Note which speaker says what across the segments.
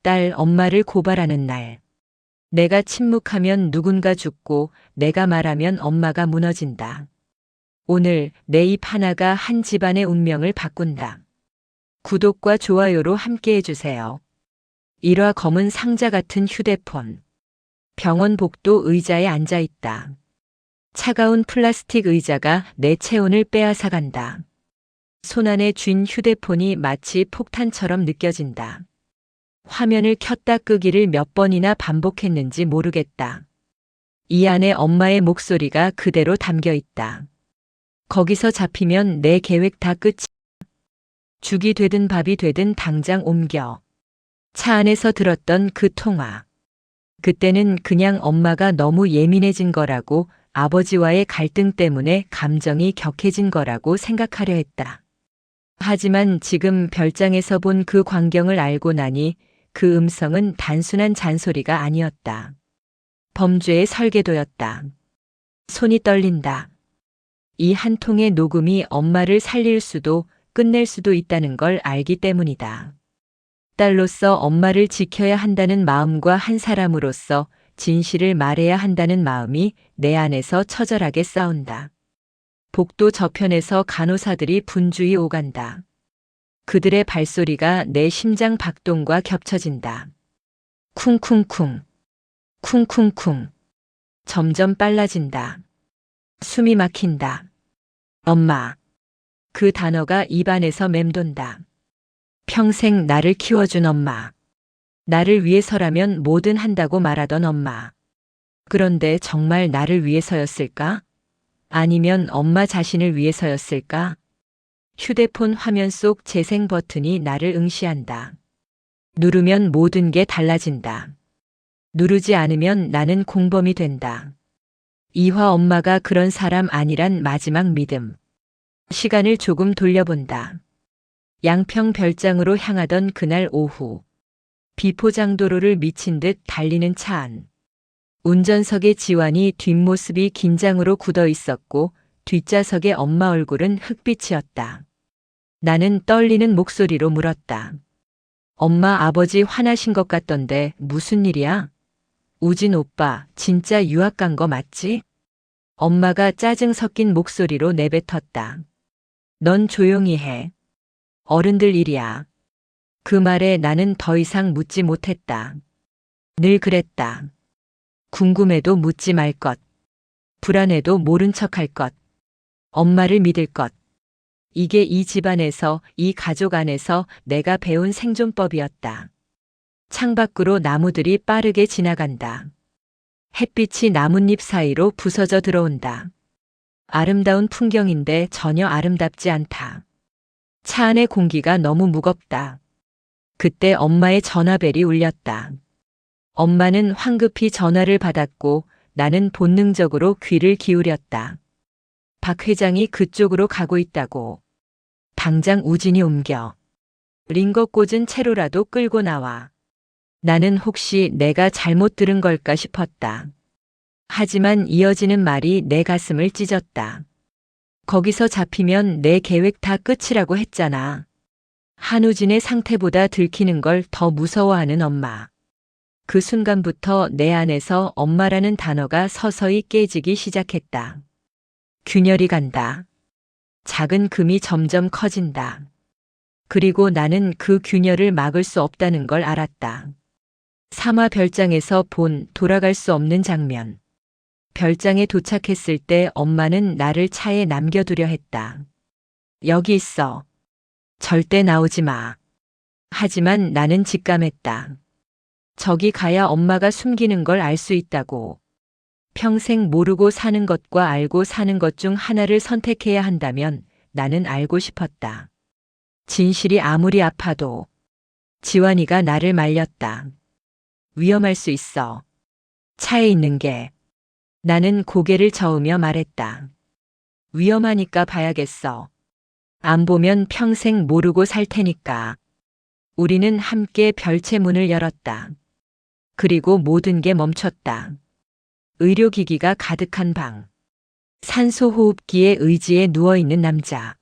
Speaker 1: 딸 엄마를 고발하는 날. 내가 침묵하면 누군가 죽고 내가 말하면 엄마가 무너진다. 오늘 내 입 하나가 한 집안의 운명을 바꾼다. 구독과 좋아요로 함께 해주세요. 1화 검은 상자 같은 휴대폰. 병원 복도 의자에 앉아 있다. 차가운 플라스틱 의자가 내 체온을 빼앗아간다. 손안에 쥔 휴대폰이 마치 폭탄처럼 느껴진다. 화면을 켰다 끄기를 몇 번이나 반복했는지 모르겠다. 이 안에 엄마의 목소리가 그대로 담겨 있다. 거기서 잡히면 내 계획 다 끝이야. 죽이 되든 밥이 되든 당장 옮겨. 차 안에서 들었던 그 통화. 그때는 그냥 엄마가 너무 예민해진 거라고, 아버지와의 갈등 때문에 감정이 격해진 거라고 생각하려 했다. 하지만 지금 별장에서 본 그 광경을 알고 나니 그 음성은 단순한 잔소리가 아니었다. 범죄의 설계도였다. 손이 떨린다. 이 한 통의 녹음이 엄마를 살릴 수도 끝낼 수도 있다는 걸 알기 때문이다. 딸로서 엄마를 지켜야 한다는 마음과 한 사람으로서 진실을 말해야 한다는 마음이 내 안에서 처절하게 싸운다. 복도 저편에서 간호사들이 분주히 오간다. 그들의 발소리가 내 심장 박동과 겹쳐진다. 쿵쿵쿵, 쿵쿵쿵. 점점 빨라진다. 숨이 막힌다. 엄마. 그 단어가 입안에서 맴돈다. 평생 나를 키워준 엄마. 나를 위해서라면 뭐든 한다고 말하던 엄마. 그런데 정말 나를 위해서였을까? 아니면 엄마 자신을 위해서였을까? 휴대폰 화면 속 재생 버튼이 나를 응시한다. 누르면 모든 게 달라진다. 누르지 않으면 나는 공범이 된다. 이화 엄마가 그런 사람 아니란 마지막 믿음. 시간을 조금 돌려본다. 양평 별장으로 향하던 그날 오후. 비포장도로를 미친 듯 달리는 차 안. 운전석의 지환이 뒷모습이 긴장으로 굳어 있었고 뒷좌석의 엄마 얼굴은 흑빛이었다. 나는 떨리는 목소리로 물었다. 엄마, 아버지 화나신 것 같던데 무슨 일이야? 우진 오빠 진짜 유학 간 거 맞지? 엄마가 짜증 섞인 목소리로 내뱉었다. 넌 조용히 해. 어른들 일이야. 그 말에 나는 더 이상 묻지 못했다. 늘 그랬다. 궁금해도 묻지 말 것. 불안해도 모른 척 할 것. 엄마를 믿을 것. 이게 이 집안에서, 이 가족 안에서 내가 배운 생존법이었다. 창밖으로 나무들이 빠르게 지나간다. 햇빛이 나뭇잎 사이로 부서져 들어온다. 아름다운 풍경인데 전혀 아름답지 않다. 차 안의 공기가 너무 무겁다. 그때 엄마의 전화벨이 울렸다. 엄마는 황급히 전화를 받았고 나는 본능적으로 귀를 기울였다. 박 회장이 그쪽으로 가고 있다고. 당장 우진이 옮겨. 링거 꽂은 채로라도 끌고 나와. 나는 혹시 내가 잘못 들은 걸까 싶었다. 하지만 이어지는 말이 내 가슴을 찢었다. 거기서 잡히면 내 계획 다 끝이라고 했잖아. 한우진의 상태보다 들키는 걸 더 무서워하는 엄마. 그 순간부터 내 안에서 엄마라는 단어가 서서히 깨지기 시작했다. 균열이 간다. 작은 금이 점점 커진다. 그리고 나는 그 균열을 막을 수 없다는 걸 알았다. 삼화 별장에서 본 돌아갈 수 없는 장면. 별장에 도착했을 때 엄마는 나를 차에 남겨두려 했다. 여기 있어. 절대 나오지 마. 하지만 나는 직감했다. 저기 가야 엄마가 숨기는 걸 알 수 있다고. 평생 모르고 사는 것과 알고 사는 것 중 하나를 선택해야 한다면 나는 알고 싶었다. 진실이 아무리 아파도. 지환이가 나를 말렸다. 위험할 수 있어. 차에 있는 게. 나는 고개를 저으며 말했다. 위험하니까 봐야겠어. 안 보면 평생 모르고 살 테니까. 우리는 함께 별채 문을 열었다. 그리고 모든 게 멈췄다. 의료기기가 가득한 방. 산소호흡기에 의지에 누워있는 남자.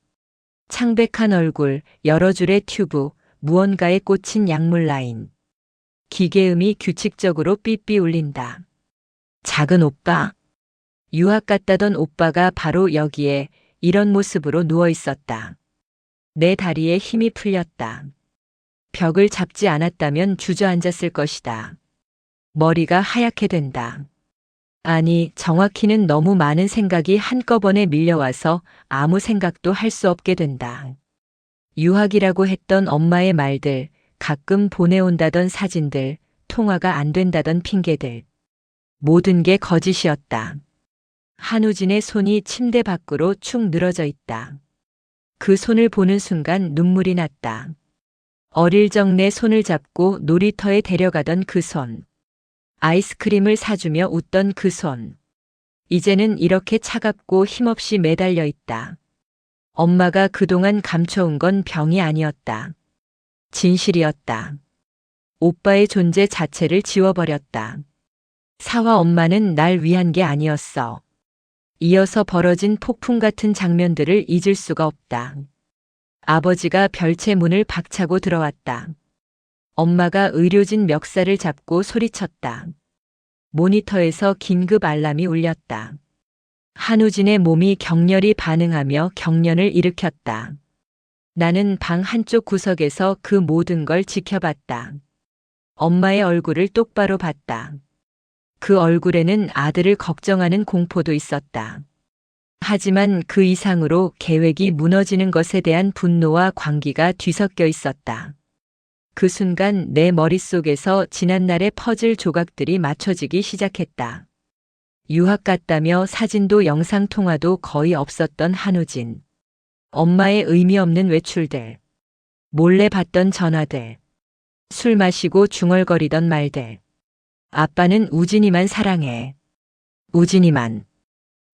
Speaker 1: 창백한 얼굴, 여러 줄의 튜브, 무언가에 꽂힌 약물 라인. 기계음이 규칙적으로 삐삐 울린다. 작은 오빠. 유학 갔다던 오빠가 바로 여기에 이런 모습으로 누워 있었다. 내 다리에 힘이 풀렸다. 벽을 잡지 않았다면 주저앉았을 것이다. 머리가 하얗게 된다. 아니, 정확히는 너무 많은 생각이 한꺼번에 밀려와서 아무 생각도 할 수 없게 된다. 유학이라고 했던 엄마의 말들, 가끔 보내온다던 사진들, 통화가 안 된다던 핑계들. 모든 게 거짓이었다. 한우진의 손이 침대 밖으로 축 늘어져 있다. 그 손을 보는 순간 눈물이 났다. 어릴 적 내 손을 잡고 놀이터에 데려가던 그 손. 아이스크림을 사주며 웃던 그 손. 이제는 이렇게 차갑고 힘없이 매달려 있다. 엄마가 그동안 감춰온 건 병이 아니었다. 진실이었다. 오빠의 존재 자체를 지워버렸다. 사와 엄마는 날 위한 게 아니었어. 이어서 벌어진 폭풍 같은 장면들을 잊을 수가 없다. 아버지가 별채 문을 박차고 들어왔다. 엄마가 의료진 멱살을 잡고 소리쳤다. 모니터에서 긴급 알람이 울렸다. 한우진의 몸이 격렬히 반응하며 경련을 일으켰다. 나는 방 한쪽 구석에서 그 모든 걸 지켜봤다. 엄마의 얼굴을 똑바로 봤다. 그 얼굴에는 아들을 걱정하는 공포도 있었다. 하지만 그 이상으로 계획이 무너지는 것에 대한 분노와 광기가 뒤섞여 있었다. 그 순간 내 머릿속에서 지난날의 퍼즐 조각들이 맞춰지기 시작했다. 유학 갔다며 사진도 영상통화도 거의 없었던 한우진. 엄마의 의미 없는 외출들. 몰래 받던 전화들. 술 마시고 중얼거리던 말들. 아빠는 우진이만 사랑해. 우진이만.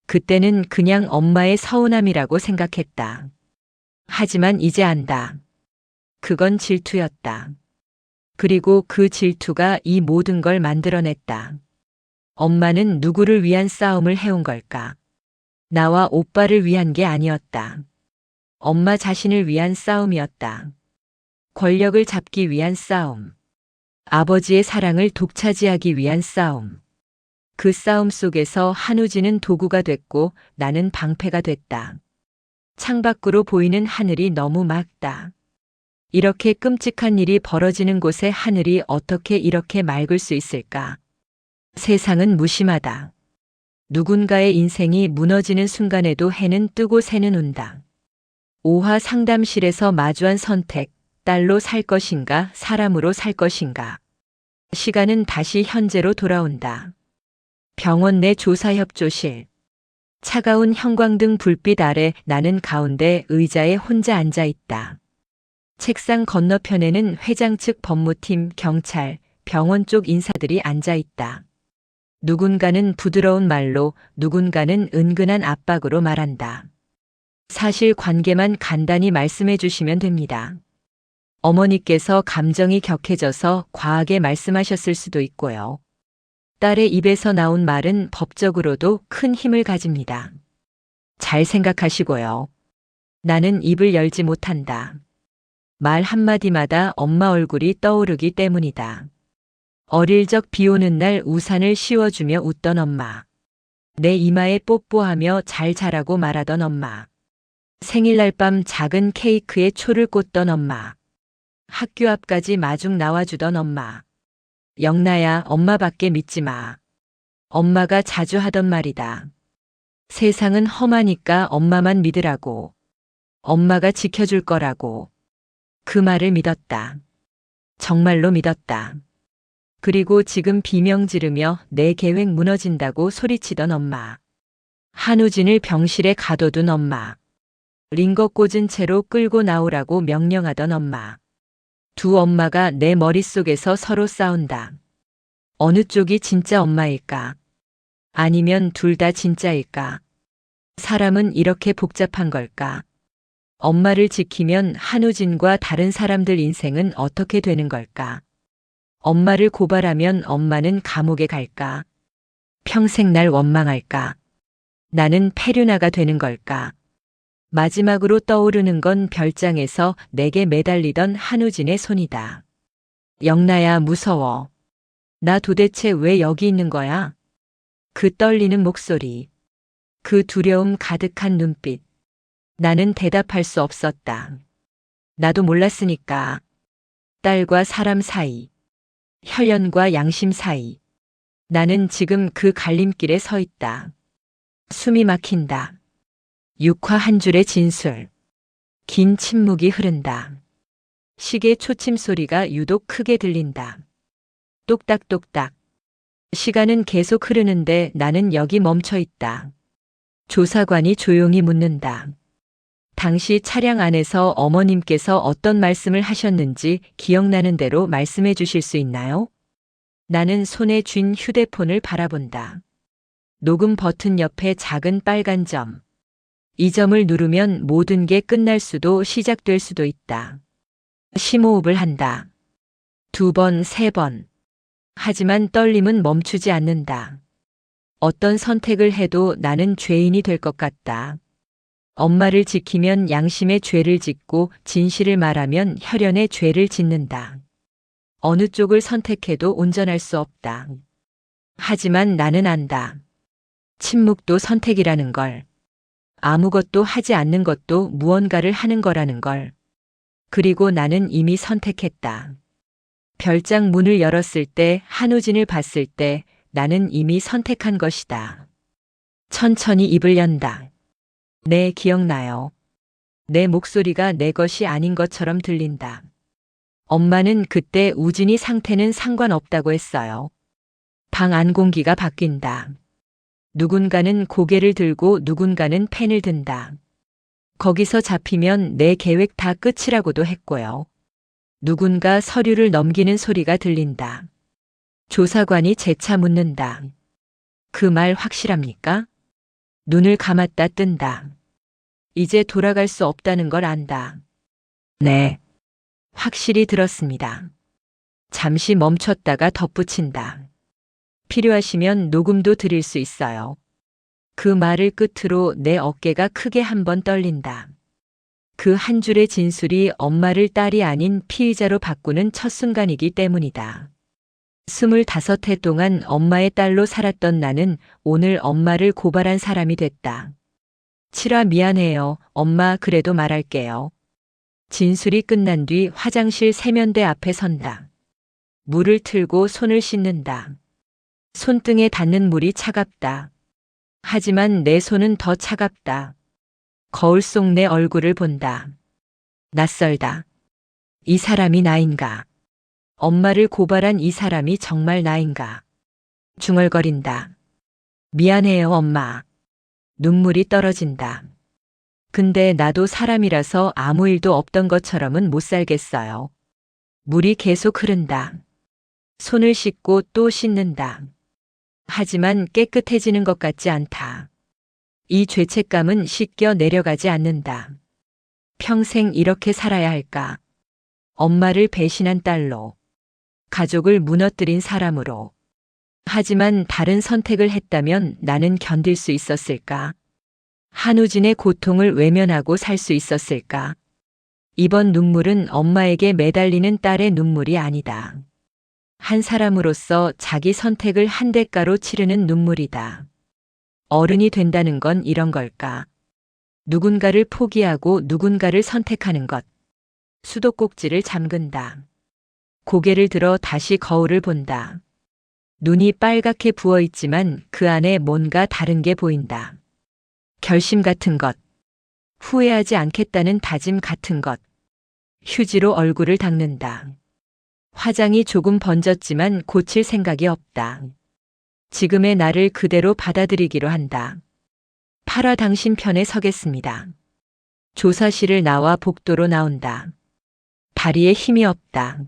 Speaker 1: 그때는 그냥 엄마의 서운함이라고 생각했다. 하지만 이제 안다. 그건 질투였다. 그리고 그 질투가 이 모든 걸 만들어냈다. 엄마는 누구를 위한 싸움을 해온 걸까? 나와 오빠를 위한 게 아니었다. 엄마 자신을 위한 싸움이었다. 권력을 잡기 위한 싸움. 아버지의 사랑을 독차지하기 위한 싸움. 그 싸움 속에서 한우진은 도구가 됐고 나는 방패가 됐다. 창밖으로 보이는 하늘이 너무 맑다. 이렇게 끔찍한 일이 벌어지는 곳에 하늘이 어떻게 이렇게 맑을 수 있을까? 세상은 무심하다. 누군가의 인생이 무너지는 순간에도 해는 뜨고 새는 운다. 오화 상담실에서 마주한 선택, 딸로 살 것인가, 사람으로 살 것인가. 시간은 다시 현재로 돌아온다. 병원 내 조사협조실. 차가운 형광등 불빛 아래 나는 가운데 의자에 혼자 앉아 있다. 책상 건너편에는 회장 측 법무팀, 경찰, 병원 쪽 인사들이 앉아 있다. 누군가는 부드러운 말로, 누군가는 은근한 압박으로 말한다. 사실 관계만 간단히 말씀해 주시면 됩니다. 어머니께서 감정이 격해져서 과하게 말씀하셨을 수도 있고요. 딸의 입에서 나온 말은 법적으로도 큰 힘을 가집니다. 잘 생각하시고요. 나는 입을 열지 못한다. 말 한마디마다 엄마 얼굴이 떠오르기 때문이다. 어릴 적 비 오는 날 우산을 씌워주며 웃던 엄마. 내 이마에 뽀뽀하며 잘 자라고 말하던 엄마. 생일날 밤 작은 케이크에 초를 꽂던 엄마. 학교 앞까지 마중 나와주던 엄마. 영나야, 엄마밖에 믿지 마. 엄마가 자주 하던 말이다. 세상은 험하니까 엄마만 믿으라고. 엄마가 지켜줄 거라고. 그 말을 믿었다. 정말로 믿었다. 그리고 지금 비명 지르며 내 계획 무너진다고 소리치던 엄마. 한우진을 병실에 가둬둔 엄마. 링거 꽂은 채로 끌고 나오라고 명령하던 엄마. 두 엄마가 내 머릿속에서 서로 싸운다. 어느 쪽이 진짜 엄마일까? 아니면 둘 다 진짜일까? 사람은 이렇게 복잡한 걸까? 엄마를 지키면 한우진과 다른 사람들 인생은 어떻게 되는 걸까? 엄마를 고발하면 엄마는 감옥에 갈까? 평생 날 원망할까? 나는 페류나가 되는 걸까? 마지막으로 떠오르는 건 별장에서 내게 매달리던 한우진의 손이다. 영나야, 무서워. 나 도대체 왜 여기 있는 거야? 그 떨리는 목소리, 그 두려움 가득한 눈빛. 나는 대답할 수 없었다. 나도 몰랐으니까. 딸과 사람 사이, 혈연과 양심 사이. 나는 지금 그 갈림길에 서 있다. 숨이 막힌다. 육화 한 줄의 진술. 긴 침묵이 흐른다. 시계 초침 소리가 유독 크게 들린다. 똑딱똑딱. 시간은 계속 흐르는데 나는 여기 멈춰 있다. 조사관이 조용히 묻는다. 당시 차량 안에서 어머님께서 어떤 말씀을 하셨는지 기억나는 대로 말씀해 주실 수 있나요? 나는 손에 쥔 휴대폰을 바라본다. 녹음 버튼 옆에 작은 빨간 점. 이 점을 누르면 모든 게 끝날 수도 시작될 수도 있다. 심호흡을 한다. 2번, 3번. 하지만 떨림은 멈추지 않는다. 어떤 선택을 해도 나는 죄인이 될 것 같다. 엄마를 지키면 양심의 죄를 짓고 진실을 말하면 혈연의 죄를 짓는다. 어느 쪽을 선택해도 온전할 수 없다. 하지만 나는 안다. 침묵도 선택이라는 걸. 아무것도 하지 않는 것도 무언가를 하는 거라는 걸. 그리고 나는 이미 선택했다. 별장 문을 열었을 때, 한우진을 봤을 때 나는 이미 선택한 것이다. 천천히 입을 연다. 네, 기억나요. 내 목소리가 내 것이 아닌 것처럼 들린다. 엄마는 그때 우진이 상태는 상관없다고 했어요. 방 안 공기가 바뀐다. 누군가는 고개를 들고 누군가는 펜을 든다. 거기서 잡히면 내 계획 다 끝이라고도 했고요. 누군가 서류를 넘기는 소리가 들린다. 조사관이 재차 묻는다. 그 말 확실합니까? 눈을 감았다 뜬다. 이제 돌아갈 수 없다는 걸 안다. 네. 확실히 들었습니다. 잠시 멈췄다가 덧붙인다. 필요하시면 녹음도 드릴 수 있어요. 그 말을 끝으로 내 어깨가 크게 한 번 떨린다. 그 한 줄의 진술이 엄마를 딸이 아닌 피의자로 바꾸는 첫 순간이기 때문이다. 25해 동안 엄마의 딸로 살았던 나는 오늘 엄마를 고발한 사람이 됐다. 칠아 미안해요. 엄마 그래도 말할게요. 진술이 끝난 뒤 화장실 세면대 앞에 선다. 물을 틀고 손을 씻는다. 손등에 닿는 물이 차갑다. 하지만 내 손은 더 차갑다. 거울 속 내 얼굴을 본다. 낯설다. 이 사람이 나인가? 엄마를 고발한 이 사람이 정말 나인가? 중얼거린다. 미안해요, 엄마. 눈물이 떨어진다. 근데 나도 사람이라서 아무 일도 없던 것처럼은 못 살겠어요. 물이 계속 흐른다. 손을 씻고 또 씻는다. 하지만 깨끗해지는 것 같지 않다. 이 죄책감은 씻겨 내려가지 않는다. 평생 이렇게 살아야 할까? 엄마를 배신한 딸로. 가족을 무너뜨린 사람으로. 하지만 다른 선택을 했다면 나는 견딜 수 있었을까? 한우진의 고통을 외면하고 살 수 있었을까? 이번 눈물은 엄마에게 매달리는 딸의 눈물이 아니다. 한 사람으로서 자기 선택을 한 대가로 치르는 눈물이다. 어른이 된다는 건 이런 걸까? 누군가를 포기하고 누군가를 선택하는 것. 수도꼭지를 잠근다. 고개를 들어 다시 거울을 본다. 눈이 빨갛게 부어있지만 그 안에 뭔가 다른 게 보인다. 결심 같은 것. 후회하지 않겠다는 다짐 같은 것. 휴지로 얼굴을 닦는다. 화장이 조금 번졌지만 고칠 생각이 없다. 지금의 나를 그대로 받아들이기로 한다. 8화 당신 편에 서겠습니다. 조사실을 나와 복도로 나온다. 다리에 힘이 없다.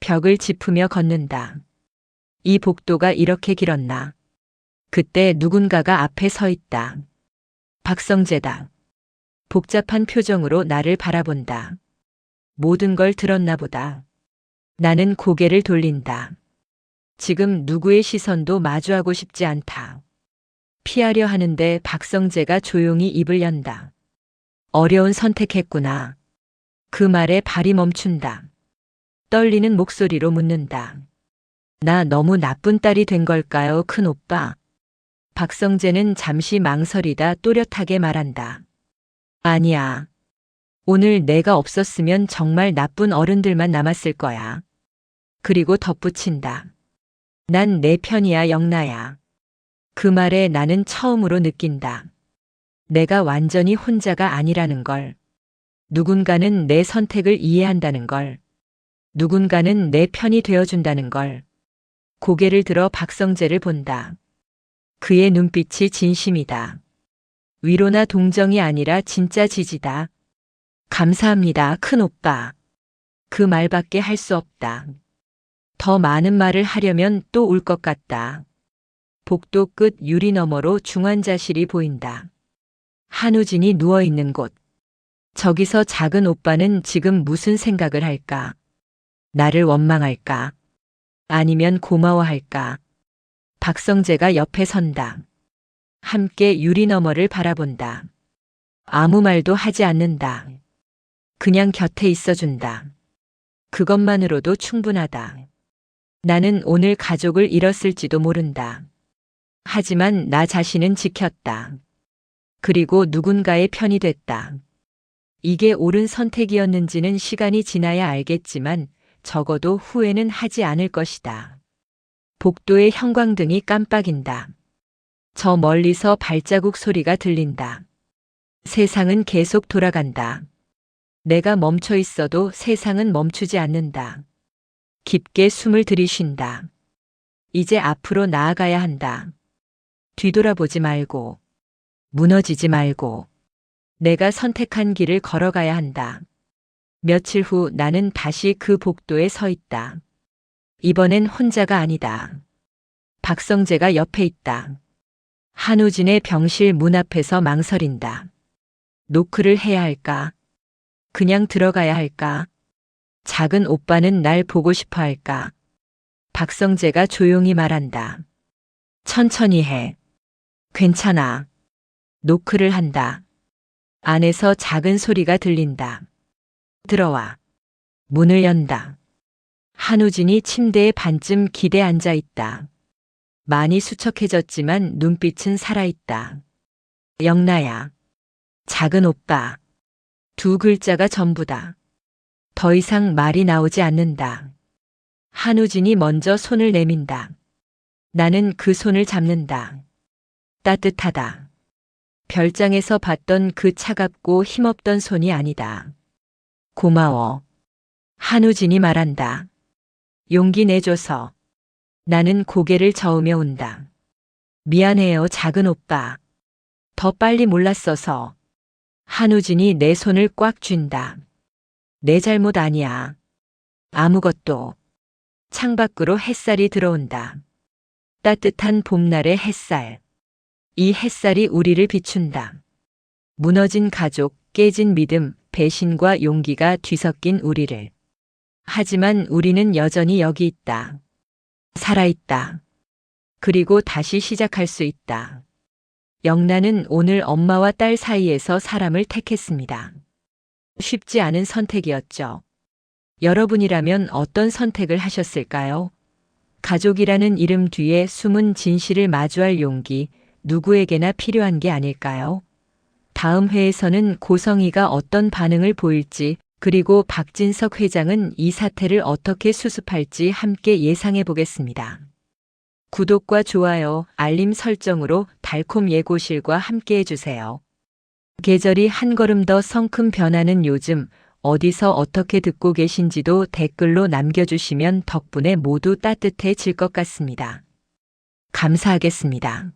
Speaker 1: 벽을 짚으며 걷는다. 이 복도가 이렇게 길었나? 그때 누군가가 앞에 서 있다. 박성재다. 복잡한 표정으로 나를 바라본다. 모든 걸 들었나 보다. 나는 고개를 돌린다. 지금 누구의 시선도 마주하고 싶지 않다. 피하려 하는데 박성재가 조용히 입을 연다. 어려운 선택했구나. 그 말에 발이 멈춘다. 떨리는 목소리로 묻는다. 나 너무 나쁜 딸이 된 걸까요, 큰오빠? 박성재는 잠시 망설이다 또렷하게 말한다. 아니야. 오늘 내가 없었으면 정말 나쁜 어른들만 남았을 거야. 그리고 덧붙인다. 난 내 편이야, 영나야. 그 말에 나는 처음으로 느낀다. 내가 완전히 혼자가 아니라는 걸. 누군가는 내 선택을 이해한다는 걸. 누군가는 내 편이 되어준다는 걸. 고개를 들어 박성재를 본다. 그의 눈빛이 진심이다. 위로나 동정이 아니라 진짜 지지다. 감사합니다, 큰오빠. 그 말밖에 할 수 없다. 더 많은 말을 하려면 또 울 것 같다. 복도 끝 유리 너머로 중환자실이 보인다. 한우진이 누워있는 곳. 저기서 작은 오빠는 지금 무슨 생각을 할까? 나를 원망할까? 아니면 고마워할까? 박성재가 옆에 선다. 함께 유리 너머를 바라본다. 아무 말도 하지 않는다. 그냥 곁에 있어준다. 그것만으로도 충분하다. 나는 오늘 가족을 잃었을지도 모른다. 하지만 나 자신은 지켰다. 그리고 누군가의 편이 됐다. 이게 옳은 선택이었는지는 시간이 지나야 알겠지만 적어도 후회는 하지 않을 것이다. 복도의 형광등이 깜빡인다. 저 멀리서 발자국 소리가 들린다. 세상은 계속 돌아간다. 내가 멈춰 있어도 세상은 멈추지 않는다. 깊게 숨을 들이쉰다. 이제 앞으로 나아가야 한다. 뒤돌아보지 말고, 무너지지 말고, 내가 선택한 길을 걸어가야 한다. 며칠 후 나는 다시 그 복도에 서 있다. 이번엔 혼자가 아니다. 박성재가 옆에 있다. 한우진의 병실 문 앞에서 망설인다. 노크를 해야 할까? 그냥 들어가야 할까? 작은 오빠는 날 보고 싶어 할까? 박성재가 조용히 말한다. 천천히 해. 괜찮아. 노크를 한다. 안에서 작은 소리가 들린다. 들어와. 문을 연다. 한우진이 침대에 반쯤 기대 앉아 있다. 많이 수척해졌지만 눈빛은 살아있다. 영나야. 작은 오빠. 두 글자가 전부다. 더 이상 말이 나오지 않는다. 한우진이 먼저 손을 내민다. 나는 그 손을 잡는다. 따뜻하다. 별장에서 봤던 그 차갑고 힘없던 손이 아니다. 고마워. 한우진이 말한다. 용기 내줘서. 나는 고개를 저으며 운다. 미안해요, 작은 오빠. 더 빨리 몰랐어서. 한우진이 내 손을 꽉 쥔다. 내 잘못 아니야. 아무것도. 창밖으로 햇살이 들어온다. 따뜻한 봄날의 햇살. 이 햇살이 우리를 비춘다. 무너진 가족, 깨진 믿음, 배신과 용기가 뒤섞인 우리를. 하지만 우리는 여전히 여기 있다. 살아있다. 그리고 다시 시작할 수 있다. 영나는 오늘 엄마와 딸 사이에서 사람을 택했습니다. 쉽지 않은 선택이었죠. 여러분이라면 어떤 선택을 하셨을까요? 가족이라는 이름 뒤에 숨은 진실을 마주할 용기, 누구에게나 필요한 게 아닐까요? 다음 회에서는 고성희가 어떤 반응을 보일지, 그리고 박진석 회장은 이 사태를 어떻게 수습할지 함께 예상해 보겠습니다. 구독과 좋아요, 알림 설정으로 달콤 예고실과 함께 해주세요. 계절이 한 걸음 더 성큼 변하는 요즘, 어디서 어떻게 듣고 계신지도 댓글로 남겨주시면 덕분에 모두 따뜻해질 것 같습니다. 감사하겠습니다.